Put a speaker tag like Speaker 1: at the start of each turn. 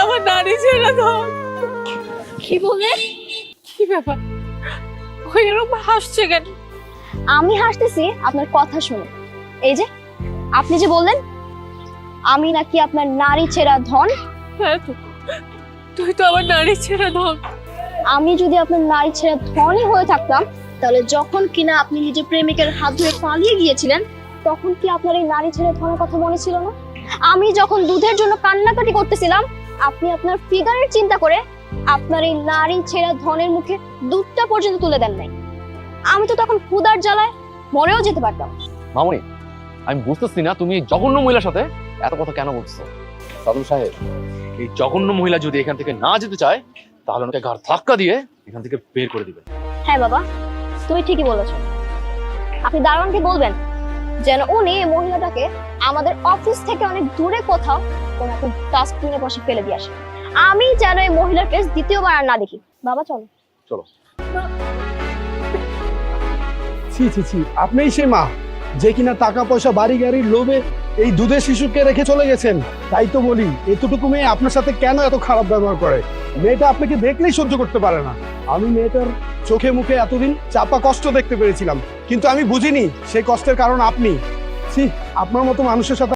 Speaker 1: আমার নারী ছেড়ে দাও।
Speaker 2: কি বললেন?
Speaker 1: কি ব্যাপার, ওই এরকম হাসছে কেন?
Speaker 2: আমি হাসতেছি আপনার কথা শুনে। এই যে আপনি যে বললেন আমি নাকি আপনার নারী ছেঁড়া ধন,
Speaker 1: হ্যাঁ তো, তুই তো আমার নারী ছেড়ে দাও।
Speaker 2: আমি যদি আপনার নারী ছেঁড়া ধনই হয়ে থাকতাম তাহলে যখন কিনা আপনি নিজের প্রেমিকের হাত ধরে পালিয়ে গিয়েছিলেন তখন কি আপনার এই নারী ছেঁড়া ধনের কথা মনে ছিল না? আমি যখন দুধের জন্য কান্নাকাটি করতেছিলাম আপনি আপনার ফিগারের চিন্তা করে আপনার এই নারী ছেঁড়া ধনের মুখে দুধটা পর্যন্ত তুলে দেন নাই। আমি তো তখন ক্ষুধার জ্বালায় মরেও যেতে পারতাম।
Speaker 3: মামুনি, আমি বুঝতেছি না তুমি এই জঘন্য মহিলার সাথে এত কথা কেন বলছো। সাদুল সাহেব, এই জঘন্য মহিলা যদি এখান থেকে না যেতে চায় তাহলে ওনাকে ঘাড় ধাক্কা দিয়ে এখান থেকে বের করে দিবেন।
Speaker 2: হ্যাঁ বাবা, তুমি ঠিকই বলেছো। আপনি দারোয়ানকে বলবেন যেন উনি এই মহিলাটাকে আমাদের অফিস থেকে অনেক দূরে কোথাও কোন একটা ডাস্টবিনের পাশে ফেলে দিয়ে আসে। আমি যেন এই মহিলার ফেস দ্বিতীয়বার আর না দেখি। বাবা চলো।
Speaker 3: চলো।
Speaker 4: ছি ছি ছি, আপনিই সেই মা যে কিনা টাকা পয়সা বাড়ি গাড়ির লোভে এই দুধের শিশুকে রেখে চলে গেছেন। তাই তো বলি, এতটুকু মেয়ে আপনার সাথে কেন এত খারাপ ব্যবহার করে? মেয়েটা আপনাকে দেখলেই সহ্য করতে পারে না। আমি মেয়েটার চোখে মুখে এতদিন চাপা কষ্ট দেখতে পেরেছিলাম, কিন্তু আমি বুঝিনি সেই কষ্টের কারণ আপনি। ছি, আপনার মতো মানুষের সাথে